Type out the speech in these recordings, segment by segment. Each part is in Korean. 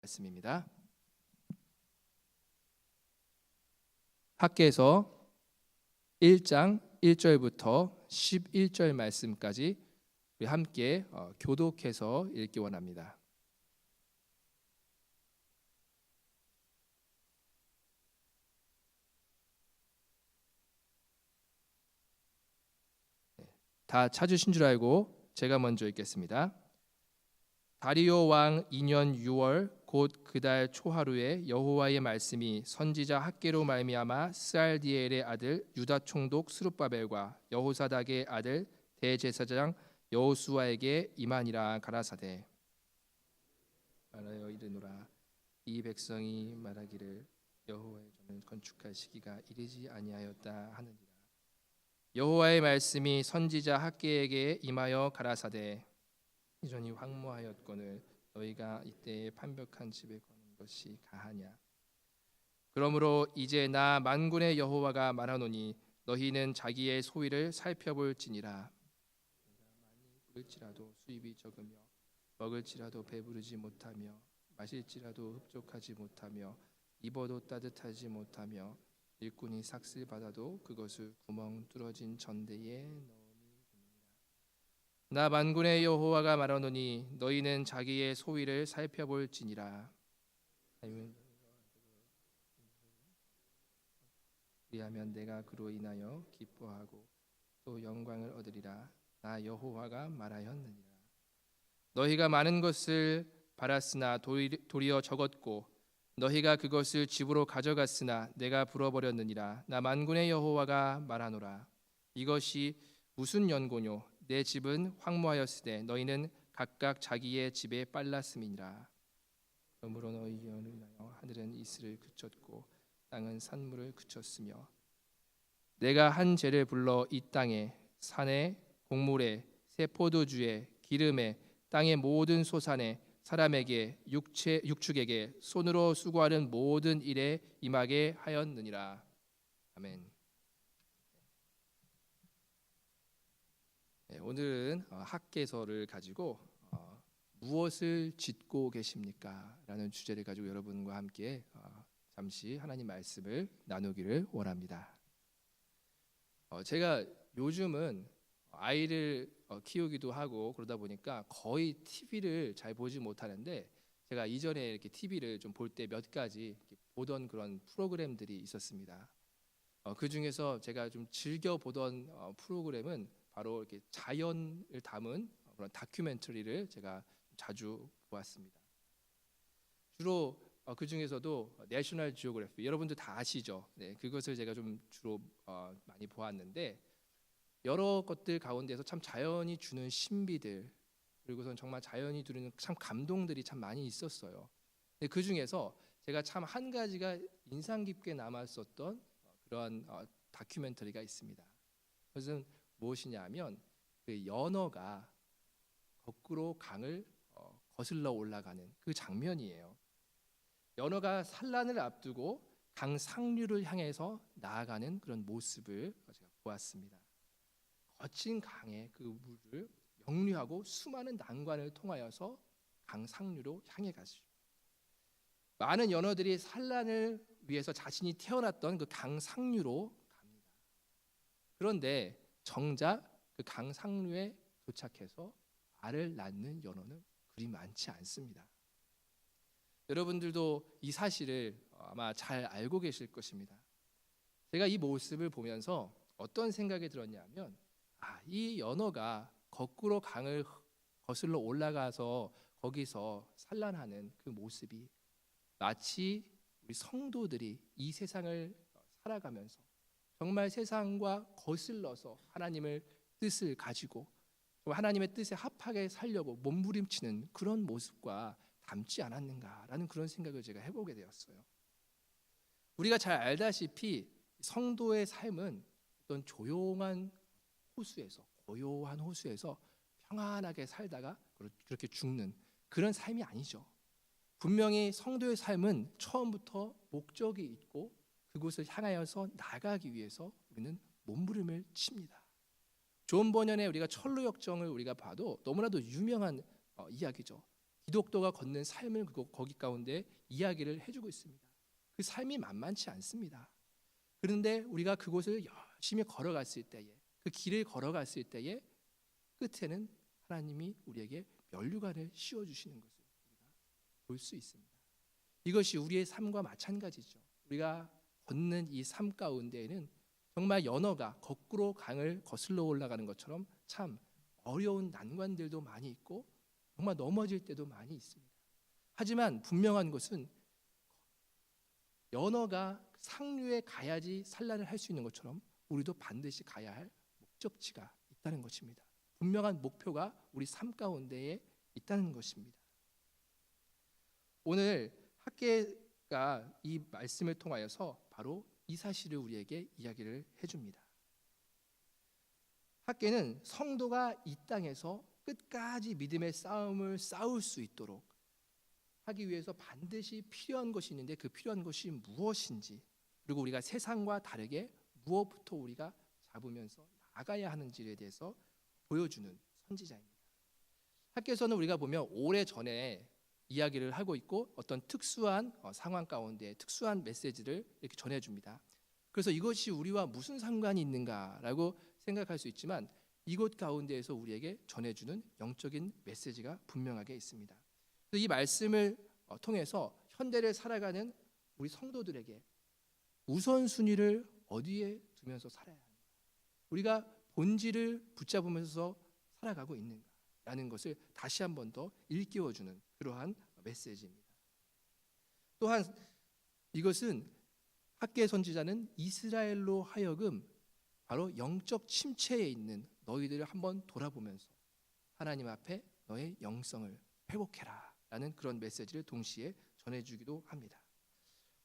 말씀입니다. 학개서 1장 1절부터 11절 말씀까지 우리 함께 교독해서 읽기 원합니다. 다 찾으신 줄 알고 제가 먼저 읽겠습니다. 다리오 왕 2년 6월 곧 그달 초하루에 여호와의 말씀이 선지자 학개로 말미암아 스알디엘의 아들 유다 총독 스룹바벨과 여호사닥의 아들 대제사장 여호수아에게 임하니라. 가라사대 말하여 이르노라. 이 백성이 말하기를 여호와의 전을 건축할 시기가 이르지 아니하였다 하느니라. 여호와의 말씀이 선지자 학개에게 임하여 가라사대 이전이 황무하였거늘 너희가 이때에 판벽한 집에 거는 것이 가하냐. 그러므로 이제 나 만군의 여호와가 말하노니 너희는 자기의 소위를 살펴볼지니라. 많이 부를지라도 수입이 적으며 먹을지라도 배부르지 못하며 마실지라도 흡족하지 못하며 입어도 따뜻하지 못하며 일꾼이 삭슬 받아도 그것을 구멍 뚫어진 전대에 넣음이 되느니라. 나 만군의 여호와가 말하노니 너희는 자기의 소위를 살펴볼지니라. 그리하면 내가 그로 인하여 기뻐하고 또 영광을 얻으리라. 나 여호와가 말하였느니라. 너희가 많은 것을 바랐으나 도리어 적었고 너희가 그것을 집으로 가져갔으나 내가 불어버렸느니라. 나 만군의 여호와가 말하노라. 이것이 무슨 연고뇨. 내 집은 황무하였으되 너희는 각각 자기의 집에 빨랐음이니라. 그러므로 너희 영을 인하여 하늘은 이슬을 그쳤고 땅은 산물을 그쳤으며 내가 한 죄를 불러 이 땅에 산에 곡물에 새 포도주에 기름에 땅의 모든 소산에 사람에게 육축에게 손으로 수고하는 모든 일에 임하게 하였느니라. 아멘. 오늘은 학개서를 가지고 무엇을 짓고 계십니까? 라는 주제를 가지고 여러분과 함께 잠시 하나님 말씀을 나누기를 원합니다. 제가 요즘은 아이를 키우기도 하고 그러다 보니까 거의 TV를 잘 보지 못하는데 제가 이전에 이렇게 TV를 좀 볼 때 몇 가지 보던 그런 프로그램들이 있었습니다. 그 중에서 제가 좀 즐겨 보던 프로그램은 바로 이렇게 자연을 담은 그런 다큐멘터리를 제가 자주 보았습니다. 주로 그 중에서도 내셔널 지오그래피 여러분들 다 아시죠? 네, 그것을 제가 좀 주로 많이 보았는데 여러 것들 가운데서 참 자연이 주는 신비들 그리고선 정말 자연이 주는 참 감동들이 참 많이 있었어요. 근데 그 중에서 제가 참 한 가지가 인상 깊게 남았었던 그런 다큐멘터리가 있습니다. 그것은 무엇이냐면 그 연어가 거꾸로 강을 거슬러 올라가는 그 장면이에요. 연어가 산란을 앞두고 강 상류를 향해서 나아가는 그런 모습을 제가 보았습니다. 거친 강의 그 물을 역류하고 수많은 난관을 통하여서 강 상류로 향해 가죠. 많은 연어들이 산란을 위해서 자신이 태어났던 그 강 상류로 갑니다. 그런데 정작 그 강 상류에 도착해서 알을 낳는 연어는 그리 많지 않습니다. 여러분들도 이 사실을 아마 잘 알고 계실 것입니다. 제가 이 모습을 보면서 어떤 생각이 들었냐면 이 연어가 거꾸로 강을 거슬러 올라가서 거기서 산란하는 그 모습이 마치 우리 성도들이 이 세상을 살아가면서 정말 세상과 거슬러서 하나님의 뜻을 가지고 하나님의 뜻에 합하게 살려고 몸부림치는 그런 모습과 닮지 않았는가라는 그런 생각을 제가 해보게 되었어요. 우리가 잘 알다시피 성도의 삶은 어떤 조용한 호수에서 고요한 호수에서 평안하게 살다가 그렇게 죽는 그런 삶이 아니죠. 분명히 성도의 삶은 처음부터 목적이 있고 그곳을 향하여서 나가기 위해서 우리는 몸부림을 칩니다. 존 버년의 우리가 철로 역정을 우리가 봐도 너무나도 유명한 이야기죠. 기독도가 걷는 삶을 거기 가운데 이야기를 해주고 있습니다. 그 삶이 만만치 않습니다. 그런데 우리가 그곳을 열심히 걸어갔을 때에, 그 길을 걸어갔을 때에 끝에는 하나님이 우리에게 면류관을 씌워주시는 것을 우리가 볼 수 있습니다. 이것이 우리의 삶과 마찬가지죠. 우리가 걷는 이 삶 가운데에는 정말 연어가 거꾸로 강을 거슬러 올라가는 것처럼 참 어려운 난관들도 많이 있고 정말 넘어질 때도 많이 있습니다. 하지만 분명한 것은 연어가 상류에 가야지 산란을 할 수 있는 것처럼 우리도 반드시 가야 할 목적지가 있다는 것입니다. 분명한 목표가 우리 삶 가운데에 있다는 것입니다. 오늘 학계가 이 말씀을 통하여서 바로 이 사실을 우리에게 이야기를 해줍니다. 학계는 성도가 이 땅에서 끝까지 믿음의 싸움을 싸울 수 있도록 하기 위해서 반드시 필요한 것이 있는데 그 필요한 것이 무엇인지, 그리고 우리가 세상과 다르게 무엇부터 우리가 잡으면서 나가야 하는지에 대해서 보여주는 선지자입니다. 학계에서는 우리가 보면 오래전에 이야기를 하고 있고 어떤 특수한 상황 가운데 특수한 메시지를 이렇게 전해줍니다. 그래서 이것이 우리와 무슨 상관이 있는가라고 생각할 수 있지만 이곳 가운데에서 우리에게 전해주는 영적인 메시지가 분명하게 있습니다. 이 말씀을 통해서 현대를 살아가는 우리 성도들에게 우선순위를 어디에 두면서 살아야 하는가, 우리가 본질을 붙잡으면서 살아가고 있는가라는 것을 다시 한 번 더 일깨워주는 그러한 메시지입니다. 또한 이것은 학계 선지자는 이스라엘로 하여금 바로 영적 침체에 있는 너희들을 한번 돌아보면서 하나님 앞에 너의 영성을 회복해라 라는 그런 메시지를 동시에 전해주기도 합니다.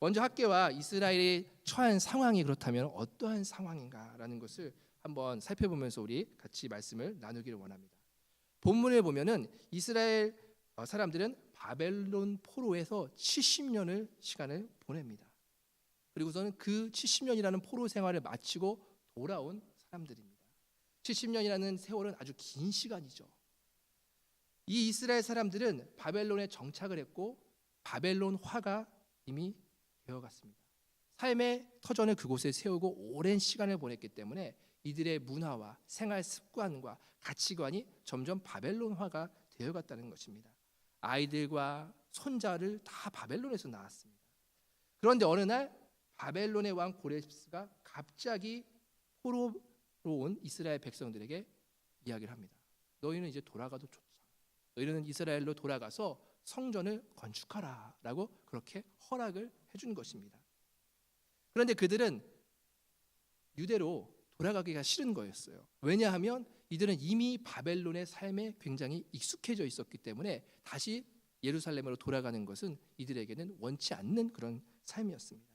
먼저 학계와 이스라엘이 처한 상황이 그렇다면 어떠한 상황인가라는 것을 한번 살펴보면서 우리 같이 말씀을 나누기를 원합니다. 본문을 보면은 이스라엘 사람들은 바벨론 포로에서 70년을 시간을 보냅니다. 그리고서는 그 70년이라는 포로 생활을 마치고 돌아온 사람들입니다. 70년이라는 세월은 아주 긴 시간이죠. 이 이스라엘 사람들은 바벨론에 정착을 했고 바벨론화가 이미 되어갔습니다. 삶의 터전을 그곳에 세우고 오랜 시간을 보냈기 때문에 이들의 문화와 생활 습관과 가치관이 점점 바벨론화가 되어갔다는 것입니다. 아이들과 손자를 다 바벨론에서 낳았습니다. 그런데 어느 날 바벨론의 왕 고레스가 갑자기 포로로 온 이스라엘 백성들에게 이야기를 합니다. 너희는 이제 돌아가도 좋다. 너희는 이스라엘로 돌아가서 성전을 건축하라 라고 그렇게 허락을 해준 것입니다. 그런데 그들은 유대로 돌아가기가 싫은 거였어요. 왜냐하면 이들은 이미 바벨론의 삶에 굉장히 익숙해져 있었기 때문에 다시 예루살렘으로 돌아가는 것은 이들에게는 원치 않는 그런 삶이었습니다.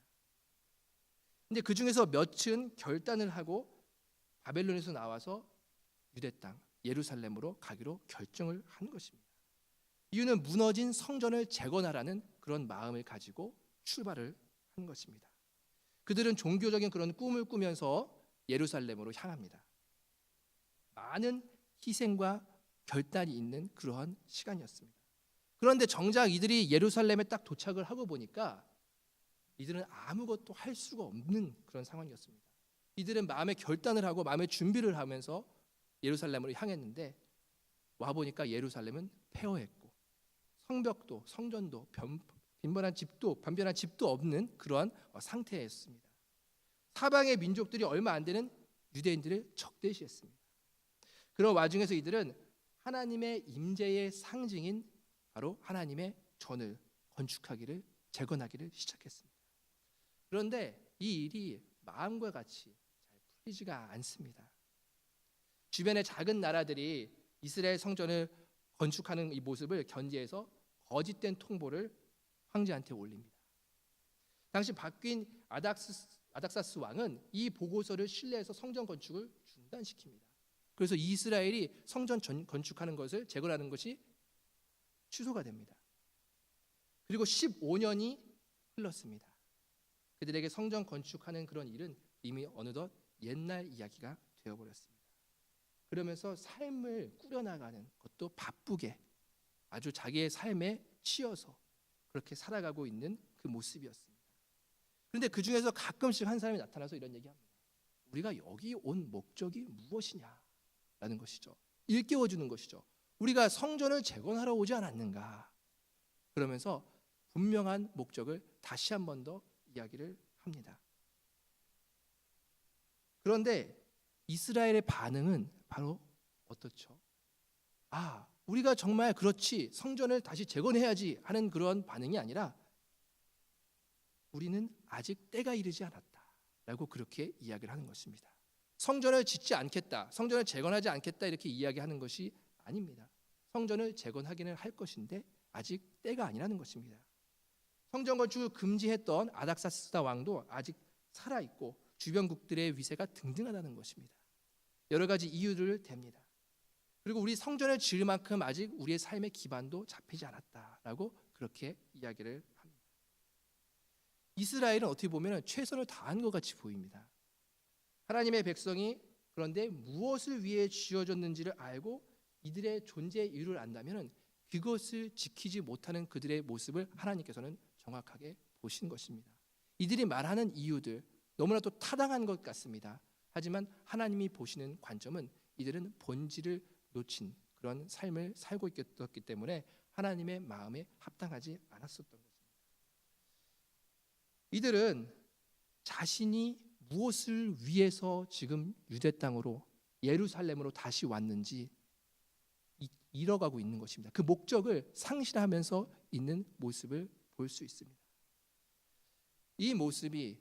근데 그 중에서 몇은 결단을 하고 바벨론에서 나와서 유대 땅 예루살렘으로 가기로 결정을 한 것입니다. 이유는 무너진 성전을 재건하라는 그런 마음을 가지고 출발을 한 것입니다. 그들은 종교적인 그런 꿈을 꾸면서 예루살렘으로 향합니다. 많은 희생과 결단이 있는 그러한 시간이었습니다. 그런데 정작 이들이 예루살렘에 딱 도착을 하고 보니까 이들은 아무것도 할 수가 없는 그런 상황이었습니다. 이들은 마음의 결단을 하고 마음의 준비를 하면서 예루살렘으로 향했는데 와 보니까 예루살렘은 폐허했고 성벽도 성전도 변변한 집도 없는 그러한 상태였습니다. 사방의 민족들이 얼마 안 되는 유대인들을 적대시했습니다. 그런 와중에서 이들은 하나님의 임재의 상징인 바로 하나님의 전을 건축하기를 재건하기를 시작했습니다. 그런데 이 일이 마음과 같이 잘 풀리지가 않습니다. 주변의 작은 나라들이 이스라엘 성전을 건축하는 이 모습을 견지해서 거짓된 통보를 황제한테 올립니다. 당시 바뀐 아닥사스 왕은 이 보고서를 신뢰해서 성전 건축을 중단시킵니다. 그래서 이스라엘이 성전 건축하는 것을 재건하는 것이 취소가 됩니다. 그리고 15년이 흘렀습니다. 그들에게 성전 건축하는 그런 일은 이미 어느덧 옛날 이야기가 되어버렸습니다. 그러면서 삶을 꾸려나가는 것도 바쁘게 아주 자기의 삶에 치여서 그렇게 살아가고 있는 그 모습이었습니다. 그런데 그 중에서 가끔씩 한 사람이 나타나서 이런 얘기합니다. 우리가 여기 온 목적이 무엇이냐라는 것이죠. 일깨워 주는 것이죠. 우리가 성전을 재건하러 오지 않았는가? 그러면서 분명한 목적을 다시 한 번 더 이야기를 합니다. 그런데 이스라엘의 반응은 바로 어떻죠? 우리가 정말 그렇지 성전을 다시 재건해야지 하는 그런 반응이 아니라 우리는 아직 때가 이르지 않았다라고 그렇게 이야기를 하는 것입니다. 성전을 짓지 않겠다, 성전을 재건하지 않겠다 이렇게 이야기하는 것이 아닙니다. 성전을 재건하기는 할 것인데 아직 때가 아니라는 것입니다. 성전 건축을 금지했던 아닥사스다 왕도 아직 살아있고 주변국들의 위세가 등등하다는 것입니다. 여러 가지 이유를 댑니다. 그리고 우리 성전을 지을 만큼 아직 우리의 삶의 기반도 잡히지 않았다라고 그렇게 이야기를 합니다. 이스라엘은 어떻게 보면 최선을 다한 것 같이 보입니다. 하나님의 백성이 그런데 무엇을 위해 지어졌는지를 알고 이들의 존재 이유를 안다면 그것을 지키지 못하는 그들의 모습을 하나님께서는 정확하게 보신 것입니다. 이들이 말하는 이유들 너무나도 타당한 것 같습니다. 하지만 하나님이 보시는 관점은 이들은 본질을 놓친 그런 삶을 살고 있었기 때문에 하나님의 마음에 합당하지 않았었던 것입니다. 이들은 자신이 무엇을 위해서 지금 유대 땅으로 예루살렘으로 다시 왔는지 잃어가고 있는 것입니다. 그 목적을 상실하면서 있는 모습을 볼 수 있습니다. 이 모습이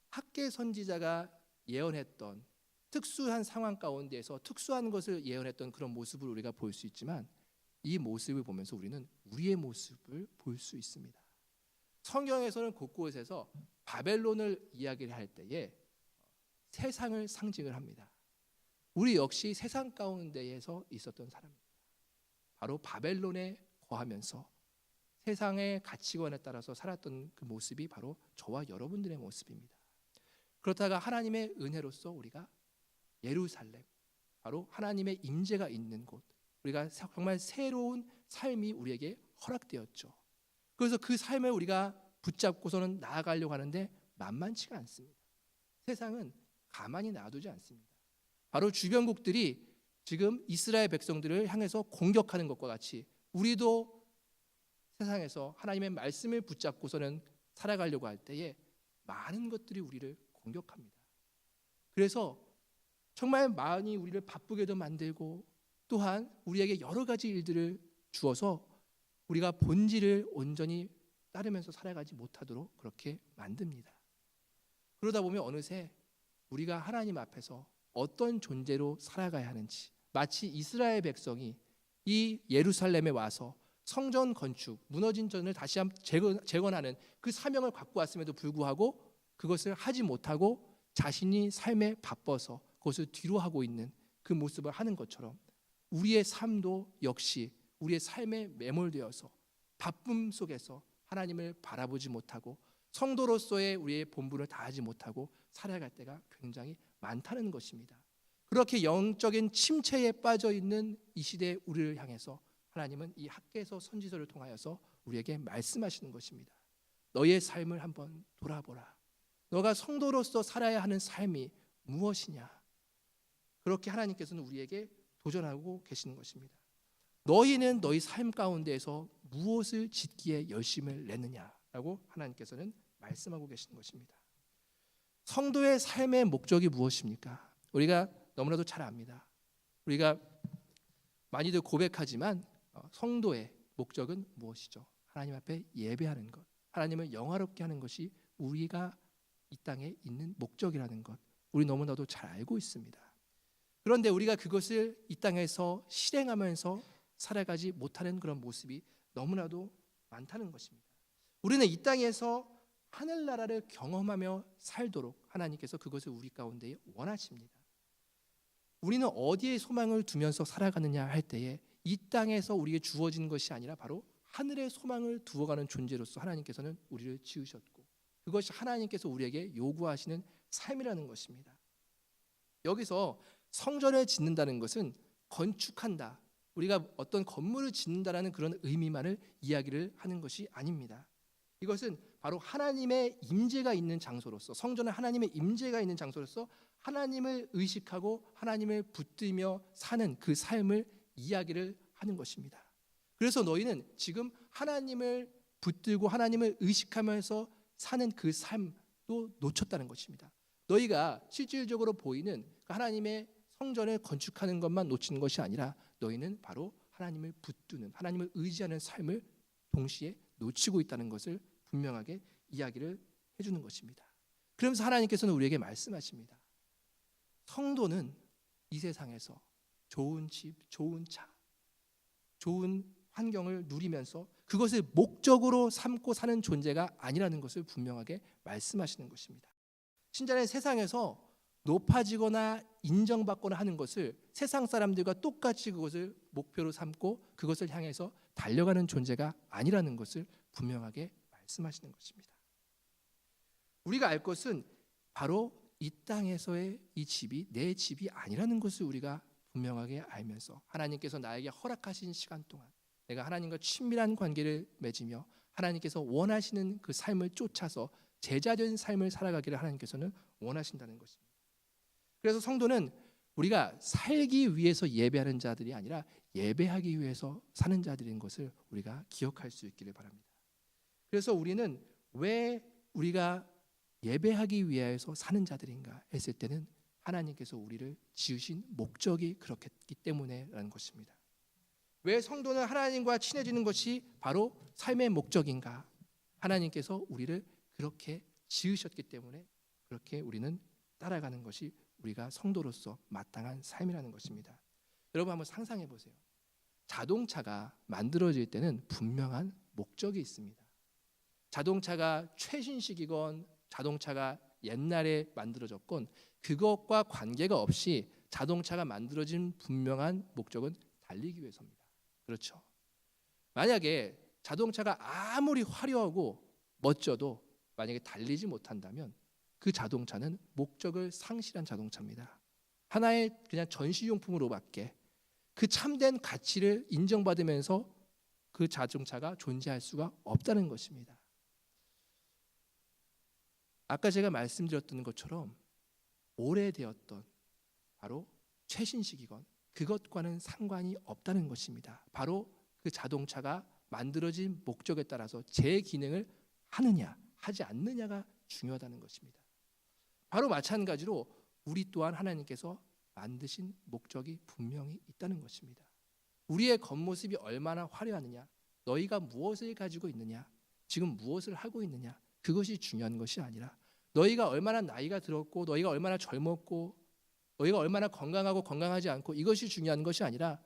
학개 선지자가 예언했던 특수한 상황 가운데에서 특수한 것을 예언했던 그런 모습을 우리가 볼 수 있지만 이 모습을 보면서 우리는 우리의 모습을 볼 수 있습니다. 성경에서는 곳곳에서 바벨론을 이야기를 할 때에 세상을 상징을 합니다. 우리 역시 세상 가운데에서 있었던 사람입니다. 바로 바벨론에 거하면서 세상의 가치관에 따라서 살았던 그 모습이 바로 저와 여러분들의 모습입니다. 그렇다가 하나님의 은혜로서 우리가 예루살렘, 바로 하나님의 임재가 있는 곳, 우리가 정말 새로운 삶이 우리에게 허락되었죠. 그래서 그 삶을 우리가 붙잡고서는 나아가려고 하는데 만만치가 않습니다. 세상은 가만히 놔두지 않습니다. 바로 주변국들이 지금 이스라엘 백성들을 향해서 공격하는 것과 같이 우리도 세상에서 하나님의 말씀을 붙잡고서는 살아가려고 할 때에 많은 것들이 우리를 공격합니다. 그래서 정말 많이 우리를 바쁘게도 만들고 또한 우리에게 여러 가지 일들을 주어서 우리가 본질을 온전히 따르면서 살아가지 못하도록 그렇게 만듭니다. 그러다 보면 어느새 우리가 하나님 앞에서 어떤 존재로 살아가야 하는지, 마치 이스라엘 백성이 이 예루살렘에 와서 성전 건축, 무너진 전을 다시 한번 재건하는 그 사명을 갖고 왔음에도 불구하고 그것을 하지 못하고 자신이 삶에 바빠서 그것을 뒤로 하고 있는 그 모습을 하는 것처럼 우리의 삶도 역시 우리의 삶에 매몰되어서 바쁨 속에서 하나님을 바라보지 못하고 성도로서의 우리의 본분을 다하지 못하고 살아갈 때가 굉장히 많다는 것입니다. 그렇게 영적인 침체에 빠져 있는 이 시대의 우리를 향해서 하나님은 이 학개서 선지서를 통하여서 우리에게 말씀하시는 것입니다. 너의 삶을 한번 돌아보라. 너가 성도로서 살아야 하는 삶이 무엇이냐? 그렇게 하나님께서는 우리에게 도전하고 계시는 것입니다. 너희는 너희 삶 가운데에서 무엇을 짓기에 열심을 내느냐라고 하나님께서는 말씀하고 계시는 것입니다. 성도의 삶의 목적이 무엇입니까? 우리가 너무나도 잘 압니다. 우리가 많이들 고백하지만 성도의 목적은 무엇이죠? 하나님 앞에 예배하는 것, 하나님을 영화롭게 하는 것이 우리가 이 땅에 있는 목적이라는 것, 우리 너무나도 잘 알고 있습니다. 그런데 우리가 그것을 이 땅에서 실행하면서 살아가지 못하는 그런 모습이 너무나도 많다는 것입니다. 우리는 이 땅에서 하늘나라를 경험하며 살도록 하나님께서 그것을 우리 가운데 원하십니다. 우리는 어디에 소망을 두면서 살아가느냐 할 때에 이 땅에서 우리에게 주어지는 것이 아니라 바로 하늘의 소망을 두어가는 존재로서 하나님께서는 우리를 지으셨고 그것이 하나님께서 우리에게 요구하시는 삶이라는 것입니다. 여기서 성전을 짓는다는 것은 건축한다, 우리가 어떤 건물을 짓는다라는 그런 의미만을 이야기를 하는 것이 아닙니다. 이것은 바로 하나님의 임재가 있는 장소로서, 성전은 하나님의 임재가 있는 장소로서 하나님을 의식하고 하나님을 붙들며 사는 그 삶을 이야기를 하는 것입니다. 그래서 너희는 지금 하나님을 붙들고 하나님을 의식하면서 사는 그 삶도 놓쳤다는 것입니다. 너희가 실질적으로 보이는 하나님의 성전을 건축하는 것만 놓치는 것이 아니라 너희는 바로 하나님을 붙드는, 하나님을 의지하는 삶을 동시에 놓치고 있다는 것을 분명하게 이야기를 해주는 것입니다. 그러면서 하나님께서는 우리에게 말씀하십니다. 성도는 이 세상에서 좋은 집, 좋은 차, 좋은 환경을 누리면서 그것을 목적으로 삼고 사는 존재가 아니라는 것을 분명하게 말씀하시는 것입니다. 신자는 세상에서 높아지거나 인정받거나 하는 것을 세상 사람들과 똑같이 그것을 목표로 삼고 그것을 향해서 달려가는 존재가 아니라는 것을 분명하게 말씀하시는 것입니다. 우리가 알 것은 바로 이 땅에서의 이 집이 내 집이 아니라는 것을 우리가 분명하게 알면서 하나님께서 나에게 허락하신 시간 동안 내가 하나님과 친밀한 관계를 맺으며 하나님께서 원하시는 그 삶을 쫓아서 제자된 삶을 살아가기를 하나님께서는 원하신다는 것입니다. 그래서 성도는 우리가 살기 위해서 예배하는 자들이 아니라 예배하기 위해서 사는 자들인 것을 우리가 기억할 수 있기를 바랍니다. 그래서 우리는 왜 우리가 예배하기 위해서 사는 자들인가 했을 때는 하나님께서 우리를 지으신 목적이 그렇기 때문에라는 것입니다. 왜 성도는 하나님과 친해지는 것이 바로 삶의 목적인가? 하나님께서 우리를 그렇게 지으셨기 때문에 그렇게 우리는 따라가는 것이 우리가 성도로서 마땅한 삶이라는 것입니다. 여러분 한번 상상해 보세요. 자동차가 만들어질 때는 분명한 목적이 있습니다. 자동차가 최신식이건 자동차가 옛날에 만들어졌건 그것과 관계가 없이 자동차가 만들어진 분명한 목적은 달리기 위해서입니다. 그렇죠. 만약에 자동차가 아무리 화려하고 멋져도 만약에 달리지 못한다면 그 자동차는 목적을 상실한 자동차입니다. 하나의 그냥 전시용품으로밖에 그 참된 가치를 인정받으면서 그 자동차가 존재할 수가 없다는 것입니다. 아까 제가 말씀드렸던 것처럼 오래되었던 바로 최신식이건 그것과는 상관이 없다는 것입니다. 바로 그 자동차가 만들어진 목적에 따라서 제 기능을 하느냐 하지 않느냐가 중요하다는 것입니다. 바로 마찬가지로 우리 또한 하나님께서 만드신 목적이 분명히 있다는 것입니다. 우리의 겉모습이 얼마나 화려하느냐, 너희가 무엇을 가지고 있느냐, 지금 무엇을 하고 있느냐, 그것이 중요한 것이 아니라 너희가 얼마나 나이가 들었고 너희가 얼마나 젊었고 너희가 얼마나 건강하고 건강하지 않고 이것이 중요한 것이 아니라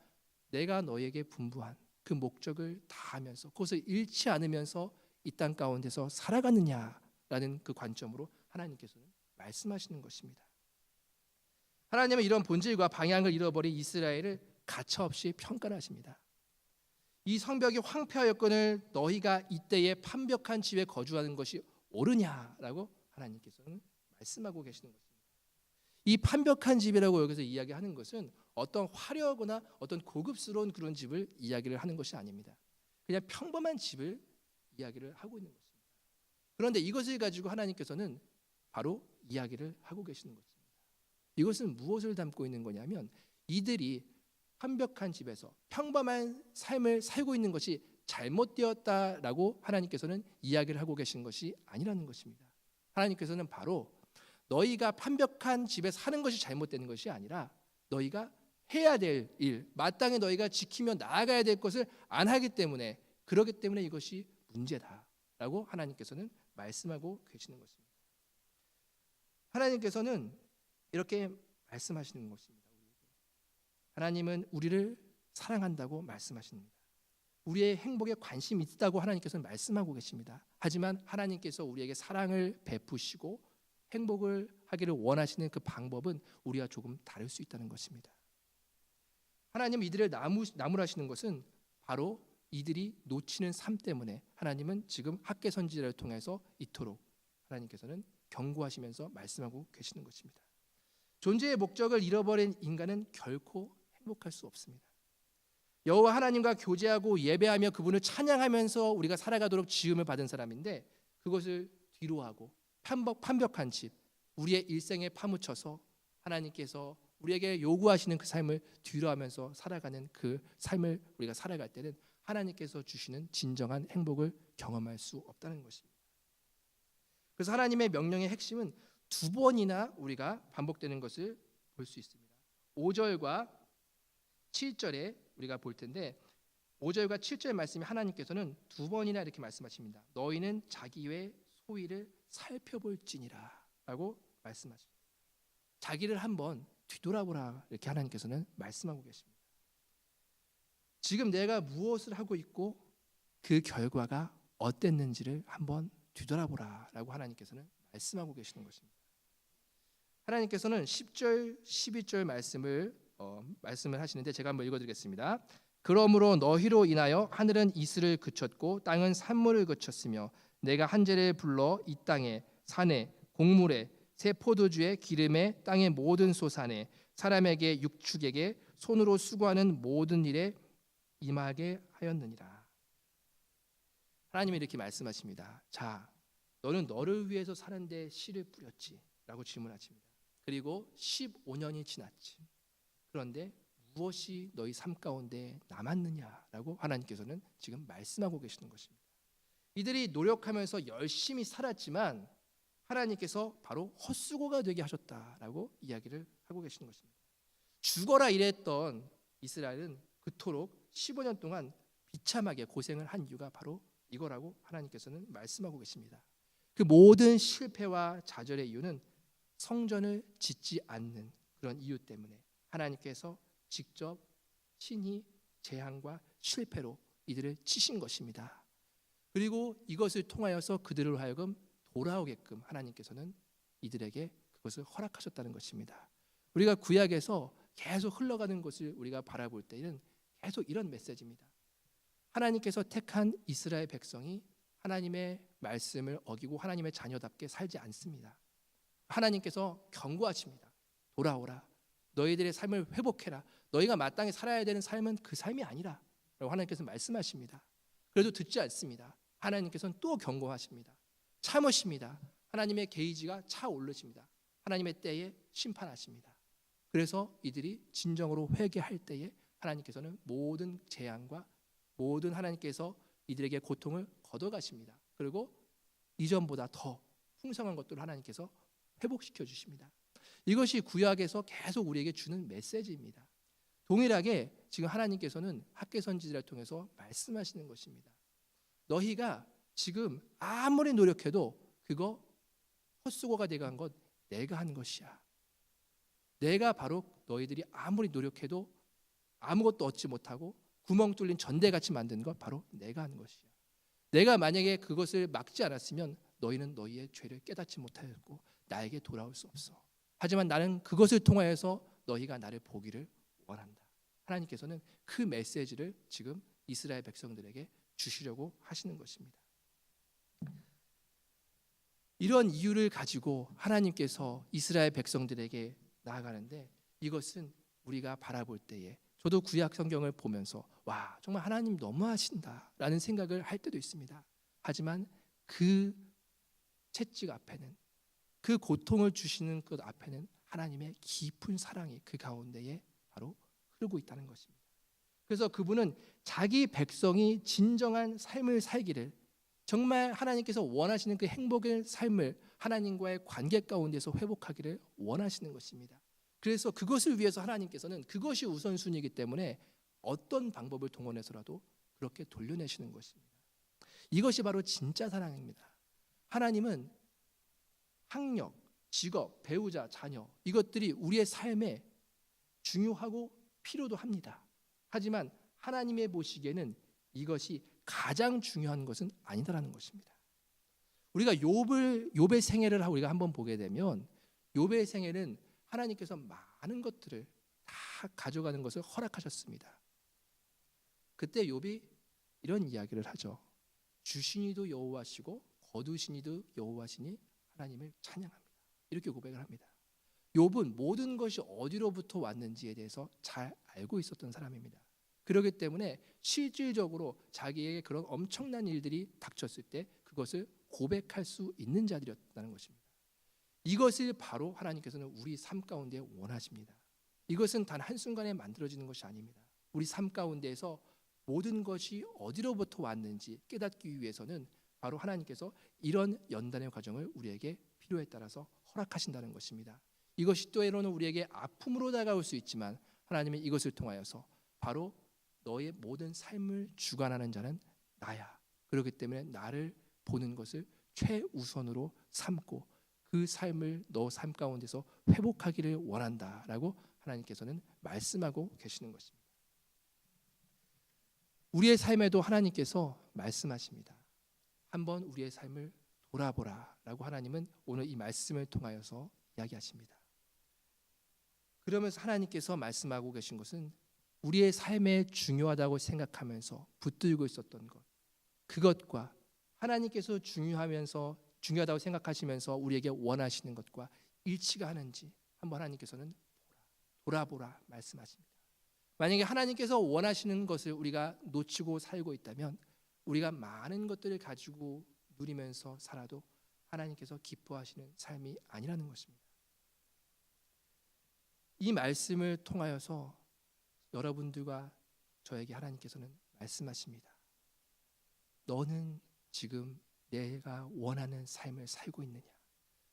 내가 너희에게 분부한 그 목적을 다하면서 그것을 잃지 않으면서 이 땅 가운데서 살아가느냐라는 그 관점으로 하나님께서는 말씀하시는 것입니다. 하나님은 이런 본질과 방향을 잃어버린 이스라엘을 가차없이 평가를 하십니다. 이 성벽이 황폐하였거늘 너희가 이때에 판벽한 집에 거주하는 것이 옳으냐라고 하나님께서는 말씀하고 계시는 것입니다. 이 판벽한 집이라고 여기서 이야기하는 것은 어떤 화려하거나 어떤 고급스러운 그런 집을 이야기를 하는 것이 아닙니다. 그냥 평범한 집을 이야기를 하고 있는 것입니다. 그런데 이것을 가지고 하나님께서는 바로 이야기를 하고 계시는 것입니다. 이것은 무엇을 담고 있는 거냐면 이들이 완벽한 집에서 평범한 삶을 살고 있는 것이 잘못되었다라고 하나님께서는 이야기를 하고 계신 것이 아니라는 것입니다. 하나님께서는 바로 너희가 완벽한 집에 사는 것이 잘못되는 것이 아니라 너희가 해야 될 일, 마땅히 너희가 지키며 나아가야 될 것을 안 하기 때문에 그렇기 때문에 이것이 문제다라고 하나님께서는 말씀하고 계시는 것입니다. 하나님께서는 이렇게 말씀하시는 것입니다. 하나님은 우리를 사랑한다고 말씀하십니다. 우리의 행복에 관심이 있다고 하나님께서는 말씀하고 계십니다. 하지만 하나님께서 우리에게 사랑을 베푸시고 행복을 하기를 원하시는 그 방법은 우리와 조금 다를 수 있다는 것입니다. 하나님은 이들을 나무라시는 것은 바로 이들이 놓치는 삶 때문에 하나님은 지금 학개 선지자를 통해서 이토록 하나님께서는 경고하시면서 말씀하고 계시는 것입니다. 존재의 목적을 잃어버린 인간은 결코 행복할 수 없습니다. 여호와 하나님과 교제하고 예배하며 그분을 찬양하면서 우리가 살아가도록 지음을 받은 사람인데 그것을 뒤로하고 판벽한 집, 우리의 일생에 파묻혀서 하나님께서 우리에게 요구하시는 그 삶을 뒤로하면서 살아가는 그 삶을 우리가 살아갈 때는 하나님께서 주시는 진정한 행복을 경험할 수 없다는 것입니다. 그래서 하나님의 명령의 핵심은 두 번이나 우리가 반복되는 것을 볼 수 있습니다. 5절과 7절에 우리가 볼 텐데 5절과 7절 말씀이 하나님께서는 두 번이나 이렇게 말씀하십니다. 너희는 자기의 소위를 살펴볼지니라 라고 말씀하십니다. 자기를 한번 뒤돌아보라 이렇게 하나님께서는 말씀하고 계십니다. 지금 내가 무엇을 하고 있고 그 결과가 어땠는지를 한번 뒤돌아보라 라고 하나님께서는 말씀하고 계시는 것입니다. 하나님께서는 10절, 11절 말씀을 하시는데 제가 한번 읽어드리겠습니다. 그러므로 너희로 인하여 하늘은 이슬을 그쳤고 땅은 산물을 그쳤으며 내가 한재를 불러 이 땅에 산에 곡물에 새 포도주에 기름에 땅의 모든 소산에 사람에게 육축에게 손으로 수고하는 모든 일에 임하게 하였느니라. 하나님이 이렇게 말씀하십니다. 자, 너는 너를 위해서 사는데 씨를 뿌렸지 라고 질문하십니다. 그리고 15년이 지났지. 그런데 무엇이 너희 삶 가운데 남았느냐라고 하나님께서는 지금 말씀하고 계시는 것입니다. 이들이 노력하면서 열심히 살았지만 하나님께서 바로 헛수고가 되게 하셨다라고 이야기를 하고 계시는 것입니다. 죽어라 이랬던 이스라엘은 그토록 15년 동안 비참하게 고생을 한 이유가 바로 이거라고 하나님께서는 말씀하고 계십니다. 그 모든 실패와 좌절의 이유는 성전을 짓지 않는 그런 이유 때문에 하나님께서 직접 친히 재앙과 실패로 이들을 치신 것입니다. 그리고 이것을 통하여서 그들을 하여금 돌아오게끔 하나님께서는 이들에게 그것을 허락하셨다는 것입니다. 우리가 구약에서 계속 흘러가는 것을 우리가 바라볼 때는 계속 이런 메시지입니다. 하나님께서 택한 이스라엘 백성이 하나님의 말씀을 어기고 하나님의 자녀답게 살지 않습니다. 하나님께서 경고하십니다. 돌아오라. 너희들의 삶을 회복해라. 너희가 마땅히 살아야 되는 삶은 그 삶이 아니라 라고 하나님께서 말씀하십니다. 그래도 듣지 않습니다. 하나님께서는 또 경고하십니다. 참으십니다. 하나님의 게이지가 차오르십니다. 하나님의 때에 심판하십니다. 그래서 이들이 진정으로 회개할 때에 하나님께서는 모든 재앙과 모든 하나님께서 이들에게 고통을 걷어가십니다. 그리고 이전보다 더 풍성한 것들을 하나님께서 회복시켜 주십니다. 이것이 구약에서 계속 우리에게 주는 메시지입니다. 동일하게 지금 하나님께서는 학개 선지자를 통해서 말씀하시는 것입니다. 너희가 지금 아무리 노력해도 그거 헛수고가 되게 한 것 내가 한 것이야. 내가 바로 너희들이 아무리 노력해도 아무것도 얻지 못하고 구멍 뚫린 전대같이 만든 것 바로 내가 한 것이야. 내가 만약에 그것을 막지 않았으면 너희는 너희의 죄를 깨닫지 못하였고 나에게 돌아올 수 없어. 하지만 나는 그것을 통하여서 너희가 나를 보기를 원한다. 하나님께서는 그 메시지를 지금 이스라엘 백성들에게 주시려고 하시는 것입니다. 이런 이유를 가지고 하나님께서 이스라엘 백성들에게 나아가는데 이것은 우리가 바라볼 때에 저도 구약 성경을 보면서 와 정말 하나님 너무하신다라는 생각을 할 때도 있습니다. 하지만 그 채찍 앞에는 그 고통을 주시는 것 앞에는 하나님의 깊은 사랑이 그 가운데에 바로 흐르고 있다는 것입니다. 그래서 그분은 자기 백성이 진정한 삶을 살기를 정말 하나님께서 원하시는 그 행복의 삶을 하나님과의 관계 가운데서 회복하기를 원하시는 것입니다. 그래서 그것을 위해서 하나님께서는 그것이 우선순위이기 때문에 어떤 방법을 동원해서라도 그렇게 돌려내시는 것입니다. 이것이 바로 진짜 사랑입니다. 하나님은 학력, 직업, 배우자, 자녀 이것들이 우리의 삶에 중요하고 필요도 합니다. 하지만 하나님의 보시기에는 이것이 가장 중요한 것은 아니다라는 것입니다. 우리가 욥의 생애를 우리가 한번 보게 되면 욥의 생애는 하나님께서 많은 것들을 다 가져가는 것을 허락하셨습니다. 그때 욥이 이런 이야기를 하죠. 주시니도 여호와시고 거두시니도 여호와시니 하나님을 찬양합니다. 이렇게 고백을 합니다. 욥은 모든 것이 어디로부터 왔는지에 대해서 잘 알고 있었던 사람입니다. 그렇기 때문에 실질적으로 자기에게 그런 엄청난 일들이 닥쳤을 때 그것을 고백할 수 있는 자들이었다는 것입니다. 이것을 바로 하나님께서는 우리 삶 가운데 원하십니다. 이것은 단 한순간에 만들어지는 것이 아닙니다. 우리 삶 가운데에서 모든 것이 어디로부터 왔는지 깨닫기 위해서는 바로 하나님께서 이런 연단의 과정을 우리에게 필요에 따라서 허락하신다는 것입니다. 이것이 때로는 우리에게 아픔으로 다가올 수 있지만 하나님은 이것을 통하여서 바로 너의 모든 삶을 주관하는 자는 나야. 그렇기 때문에 나를 보는 것을 최우선으로 삼고 그 삶을 너 삶 가운데서 회복하기를 원한다라고 하나님께서는 말씀하고 계시는 것입니다. 우리의 삶에도 하나님께서 말씀하십니다. 한번 우리의 삶을 돌아보라라고 하나님은 오늘 이 말씀을 통하여서 이야기하십니다. 그러면서 하나님께서 말씀하고 계신 것은 우리의 삶에 중요하다고 생각하면서 붙들고 있었던 것, 그것과 하나님께서 중요하다고 생각하시면서 우리에게 원하시는 것과 일치가 하는지 한번 하나님께서는 돌아보라 말씀하십니다. 만약에 하나님께서 원하시는 것을 우리가 놓치고 살고 있다면 우리가 많은 것들을 가지고 누리면서 살아도 하나님께서 기뻐하시는 삶이 아니라는 것입니다. 이 말씀을 통하여서 여러분들과 저에게 하나님께서는 말씀하십니다. 너는 지금 내가 원하는 삶을 살고 있느냐?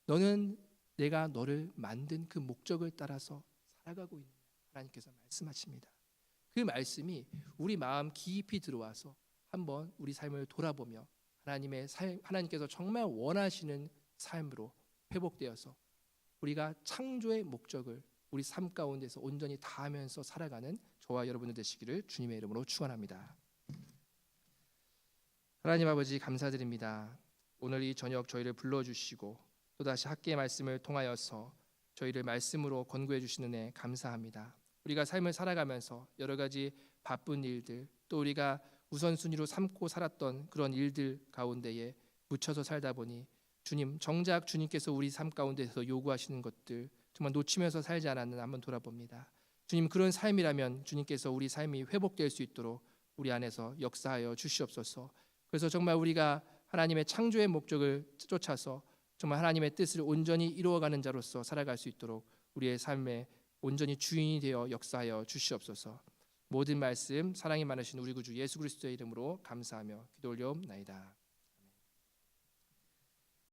너는 내가 너를 만든 그 목적을 따라서 살아가고 있느냐? 하나님께서 말씀하십니다. 그 말씀이 우리 마음 깊이 들어와서 한번 우리 삶을 돌아보며 하나님께서 정말 원하시는 삶으로 회복되어서 우리가 창조의 목적을 우리 삶 가운데서 온전히 다하면서 살아가는 저와 여러분들 되시기를 주님의 이름으로 축원합니다. 하나님 아버지 감사드립니다. 오늘 이 저녁 저희를 불러주시고 또다시 학계의 말씀을 통하여서 저희를 말씀으로 권고해 주시는 애 감사합니다. 우리가 삶을 살아가면서 여러 가지 바쁜 일들 또 우리가 우선순위로 삼고 살았던 그런 일들 가운데에 묻혀서 살다 보니 주님 정작 주님께서 우리 삶 가운데서 요구하시는 것들 정말 놓치면서 살지 않았나 한번 돌아봅니다. 주님 그런 삶이라면 주님께서 우리 삶이 회복될 수 있도록 우리 안에서 역사하여 주시옵소서. 그래서 정말 우리가 하나님의 창조의 목적을 쫓아서 정말 하나님의 뜻을 온전히 이루어가는 자로서 살아갈 수 있도록 우리의 삶에 온전히 주인이 되어 역사하여 주시옵소서. 모든 말씀 사랑이 많으신 우리 구주 예수 그리스도의 이름으로 감사하며 기도 올려옵나이다.